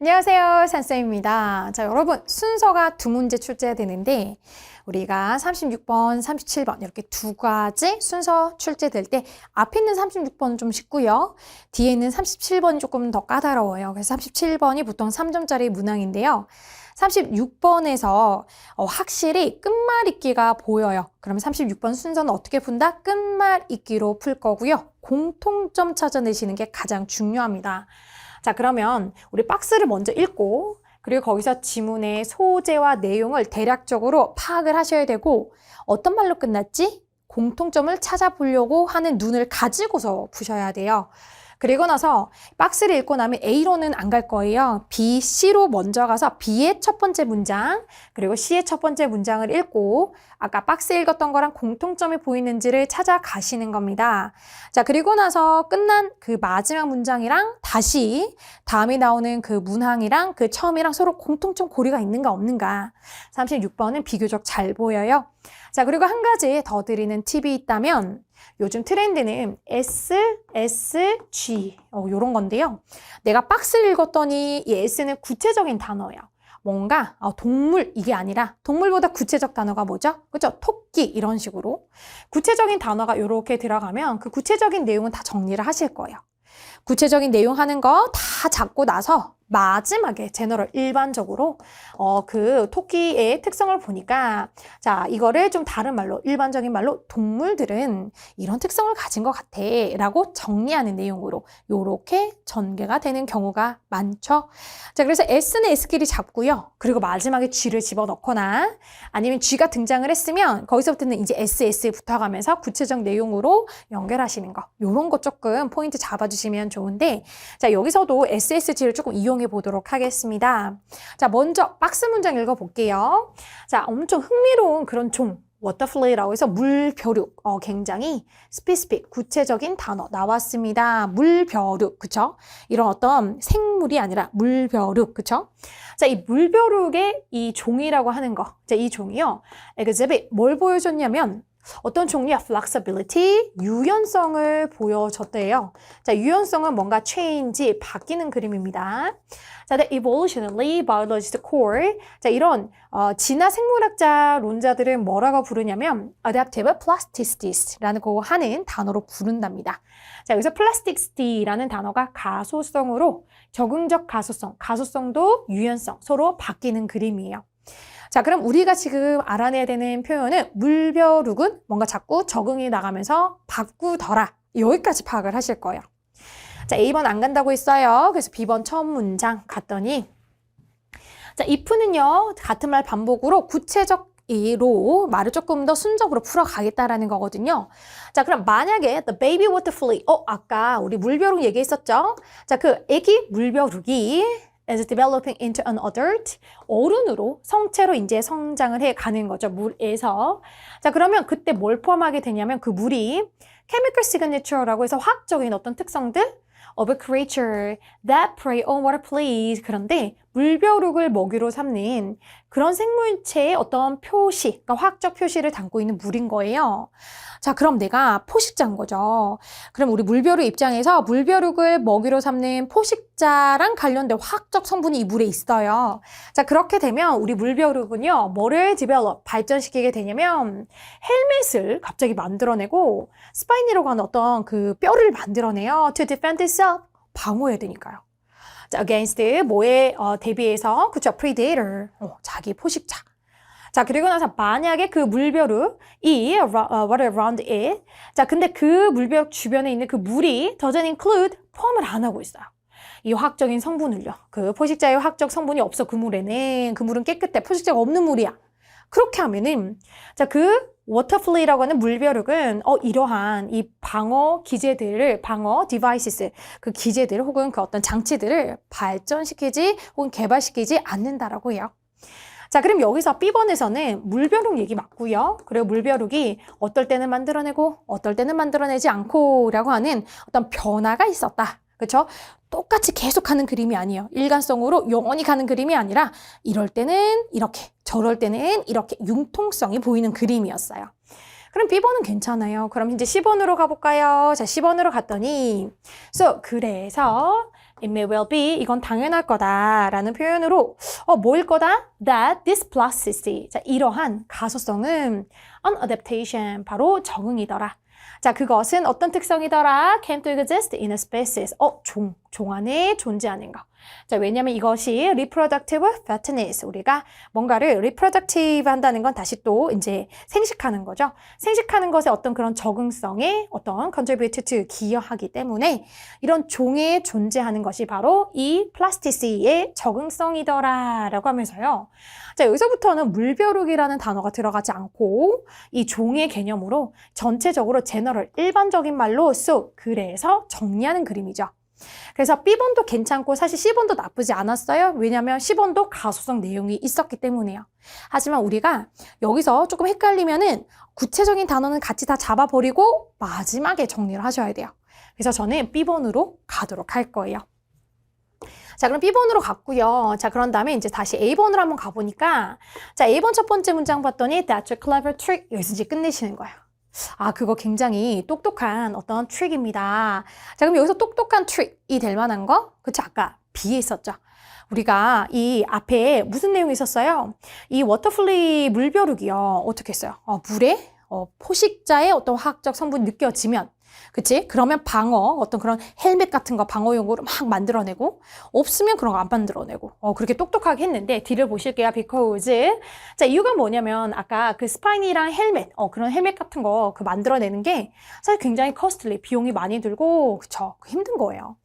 안녕하세요, 산쌤입니다. 자, 여러분, 순서가 두 문제 출제되는데, 우리가 36번, 37번 이렇게 두 가지 순서 출제될 때 앞에 있는 36번은 좀 쉽고요. 뒤에 있는 37번이 조금 더 까다로워요. 그래서 37번이 보통 3점짜리 문항인데요. 36번에서 확실히 끝말잇기가 보여요. 그러면 36번 순서는 어떻게 푼다? 끝말잇기로 풀 거고요. 공통점 찾아내시는 게 가장 중요합니다. 자, 그러면 우리 박스를 먼저 읽고 그리고 거기서 지문의 소재와 내용을 대략적으로 파악을 하셔야 되고 어떤 말로 끝났지? 공통점을 찾아보려고 하는 눈을 가지고서 푸셔야 돼요. 그리고 나서 박스를 읽고 나면 A로는 안 갈 거예요. B, C로 먼저 가서 B의 첫 번째 문장 그리고 C의 첫 번째 문장을 읽고 아까 박스 읽었던 거랑 공통점이 보이는지를 찾아가시는 겁니다. 자, 그리고 나서 끝난 그 마지막 문장이랑 다시 다음에 나오는 그 문항이랑 그 처음이랑 서로 공통점 고리가 있는가 없는가. 36번은 비교적 잘 보여요. 자, 그리고 한 가지 더 드리는 팁이 있다면 요즘 트렌드는 SSG 요런 건데요. 내가 박스를 읽었더니 이 S는 구체적인 단어예요. 뭔가 동물 이게 아니라 동물보다 구체적 단어가 뭐죠? 그렇죠? 토끼 이런 식으로 구체적인 단어가 이렇게 들어가면 그 구체적인 내용은 다 정리를 하실 거예요. 구체적인 내용 하는 거 다 잡고 나서 마지막에 제너럴 일반적으로 그 토끼의 특성을 보니까 자 이거를 좀 다른 말로 일반적인 말로 동물들은 이런 특성을 가진 것 같아 라고 정리하는 내용으로 요렇게 전개가 되는 경우가 많죠. 자 그래서 S는 S끼리 잡고요. 그리고 마지막에 G를 집어넣거나 아니면 G가 등장을 했으면 거기서부터는 이제 SS 붙어가면서 구체적 내용으로 연결하시는 거 요런 거 조금 포인트 잡아주시면 좋은데 자 여기서도 SSG를 조금 이용해 보도록 하겠습니다. 자 먼저 박스 문장 읽어볼게요. 자 엄청 흥미로운 그런 종 워터플레이라고 해서 물벼룩 굉장히 스페시픽 구체적인 단어 나왔습니다. 물벼룩 그쵸? 이런 어떤 생물이 아니라 물벼룩 그쵸? 자 이 물벼룩의 이 종이라고 하는 거 자 이 종이요 exhibit 뭘 보여줬냐면 어떤 종류의 flexibility, 유연성을 보여줬대요. 자, 유연성은 뭔가 change, 바뀌는 그림입니다. 자, the evolutionary biologist core. 자, 이런 진화 생물학자론자들은 뭐라고 부르냐면 adaptive plasticity라는 거 하는 단어로 부른답니다. 자, 여기서 plasticity라는 단어가 가소성으로 적응적 가소성, 가소성도 유연성 서로 바뀌는 그림이에요. 자, 그럼 우리가 지금 알아내야 되는 표현은 물벼룩은 뭔가 자꾸 적응이 나가면서 바꾸더라. 여기까지 파악을 하실 거예요. 자, A번 안 간다고 했어요. 그래서 B번 처음 문장 갔더니 자, if는요. 같은 말 반복으로 구체적 이로 말을 조금 더 순적으로 풀어가겠다라는 거거든요. 자, 그럼 만약에 the baby water flea 아까 우리 물벼룩 얘기했었죠? 자, 그 애기 물벼룩이 as developing into an adult 어른으로 성체로 이제 성장을 해 가는 거죠. 물에서. 자, 그러면 그때 뭘 포함하게 되냐면 그 물이 chemical signature라고 해서 화학적인 어떤 특성들 of a creature that prey on water please. 그런데 물벼룩을 먹이로 삼는 그런 생물체의 어떤 표시, 그러니까 화학적 표시를 담고 있는 물인 거예요. 자, 그럼 내가 포식자인 거죠. 그럼 우리 물벼룩 입장에서 물벼룩을 먹이로 삼는 포식자랑 관련된 화학적 성분이 이 물에 있어요. 자, 그렇게 되면 우리 물벼룩은요, 뭐를 develop, 발전시키게 되냐면 헬멧을 갑자기 만들어내고 스파이니라고 하는 어떤 그 뼈를 만들어내요. to defend itself, 방어해야 되니까요. 자, against 뭐에 대비해서 그쵸, predator, 자기 포식자. 자, 그리고 나서 만약에 그 물벼룩이 what around it. 자, 근데 그 물벼룩 주변에 있는 그 물이 doesn't include 포함을 안 하고 있어요. 이 화학적인 성분을요. 그 포식자의 화학적 성분이 없어 그 물에는. 그 물은 깨끗해. 포식자가 없는 물이야. 그렇게 하면은 자, 그 워터플레이라고 하는 물벼룩은 이러한 이 방어 기제들을 방어 디바이시스 그 기제들 혹은 그 어떤 장치들을 발전시키지 혹은 개발시키지 않는다라고 해요. 자, 그럼 여기서 B번에서는 물벼룩 얘기 맞고요. 그리고 물벼룩이 어떨 때는 만들어내고 어떨 때는 만들어내지 않고 라고 하는 어떤 변화가 있었다. 그렇죠? 똑같이 계속하는 그림이 아니에요. 일관성으로 영원히 가는 그림이 아니라 이럴 때는 이렇게, 저럴 때는 이렇게 융통성이 보이는 그림이었어요. 그럼 B번은 괜찮아요. 그럼 이제 C번으로 가볼까요? 자, C번으로 갔더니 그래서 It may well be, 이건 당연할 거다 라는 표현으로 뭐일 거다? That this plasticity, 자, 이러한 가소성은 an adaptation, 바로 적응이더라. 자, 그것은 어떤 특성이더라? Can to exist in a species. 종 안에 존재하는 거. 자, 왜냐면 이것이 reproductive fatness. 우리가 뭔가를 reproductive 한다는 건 다시 또 이제 생식하는 거죠. 생식하는 것에 어떤 그런 적응성에 어떤 contribute to 기여하기 때문에 이런 종에 존재하는 것이 바로 이 플라스티시의 적응성이더라 라고 하면서요. 자, 여기서부터는 물벼룩이라는 단어가 들어가지 않고 이 종의 개념으로 전체적으로 제너럴, 일반적인 말로 so, 그래서 정리하는 그림이죠. 그래서 B번도 괜찮고 사실 C번도 나쁘지 않았어요. 왜냐하면 C번도 가소성 내용이 있었기 때문에요. 하지만 우리가 여기서 조금 헷갈리면은 구체적인 단어는 같이 다 잡아버리고 마지막에 정리를 하셔야 돼요. 그래서 저는 B번으로 가도록 할 거예요. 자, 그럼 B번으로 갔고요. 자, 그런 다음에 이제 다시 A번으로 한번 가보니까 자, A번 첫 번째 문장 봤더니 That's a clever trick. 여기서 이제 끝내시는 거예요. 아, 그거 굉장히 똑똑한 어떤 트릭입니다. 자, 그럼 여기서 똑똑한 트릭이 될 만한 거? 그쵸? 아까 B에 있었죠. 우리가 이 앞에 무슨 내용이 있었어요? 이 워터플리 물벼룩이요. 어떻게 했어요? 물에 포식자의 어떤 화학적 성분이 느껴지면 그치? 그러면 어떤 그런 헬멧 같은 거 방어용으로 막 만들어내고 없으면 그런 거 안 만들어내고 그렇게 똑똑하게 했는데 뒤를 보실게요. because 자, 이유가 뭐냐면 아까 그 스파이니랑 헬멧 그런 헬멧 같은 거 그 만들어내는 게 사실 굉장히 costly 비용이 많이 들고 그쵸? 힘든 거예요.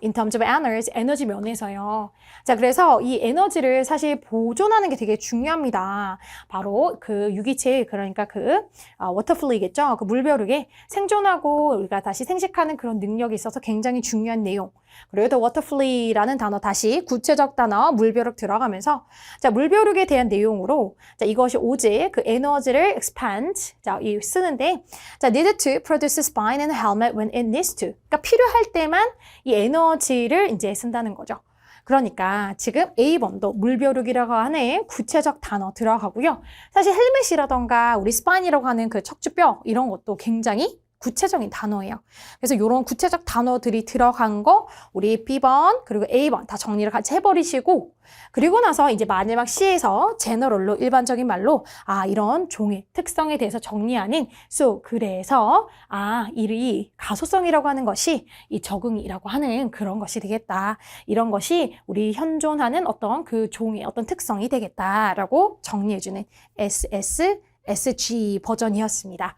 In terms of 에너지 면에서요. 자, 그래서 이 에너지를 사실 보존하는 게 되게 중요합니다. 바로 그 유기체, 그러니까 그 워터플리겠죠? 그 물벼룩에 생존하고 우리가 다시 생식하는 그런 능력이 있어서 굉장히 중요한 내용. 그리고 또 워터플리라는 단어 다시 구체적 단어 물벼룩 들어가면서 자, 물벼룩에 대한 내용으로 자, 이것이 오직 그 에너지를 expand 자, 이 쓰는데 자, needed to produce spine and helmet when it needs to. 그러니까 필요할 때만 이 에너지를 이제 쓴다는 거죠. 그러니까 지금 A번도 물벼룩이라고 하는 구체적 단어 들어가고요. 사실 헬멧이라던가 우리 스파인이라고 하는 그 척추뼈 이런 것도 굉장히 구체적인 단어예요. 그래서 이런 구체적 단어들이 들어간 거 우리 B번 그리고 A번 다 정리를 같이 해버리시고 그리고 나서 이제 마지막 C에서 제너럴로 일반적인 말로 이런 종의 특성에 대해서 정리하는 so 그래서 이 가소성이라고 하는 것이 이 적응이라고 하는 그런 것이 되겠다. 이런 것이 우리 현존하는 어떤 그 종의 어떤 특성이 되겠다라고 정리해주는 SG 버전이었습니다.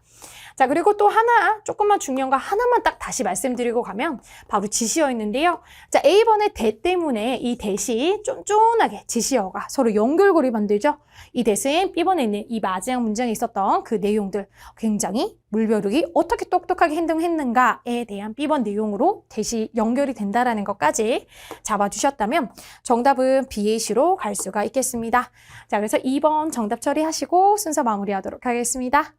자, 그리고 또 하나 조금만 중요한 거 하나만 딱 다시 말씀드리고 가면 바로 지시어인데요. 자, A번의 대 때문에 이 대시 쫀쫀하게 지시어가 서로 연결고리 만들죠. 이 대신 B번에 있는 이 마지막 문장에 있었던 그 내용들 굉장히 물벼룩이 어떻게 똑똑하게 행동했는가에 대한 B번 내용으로 대시 연결이 된다라는 것까지 잡아주셨다면 정답은 BAC로 갈 수가 있겠습니다. 자, 그래서 2번 정답 처리하시고 순서 마무리하도록 하겠습니다.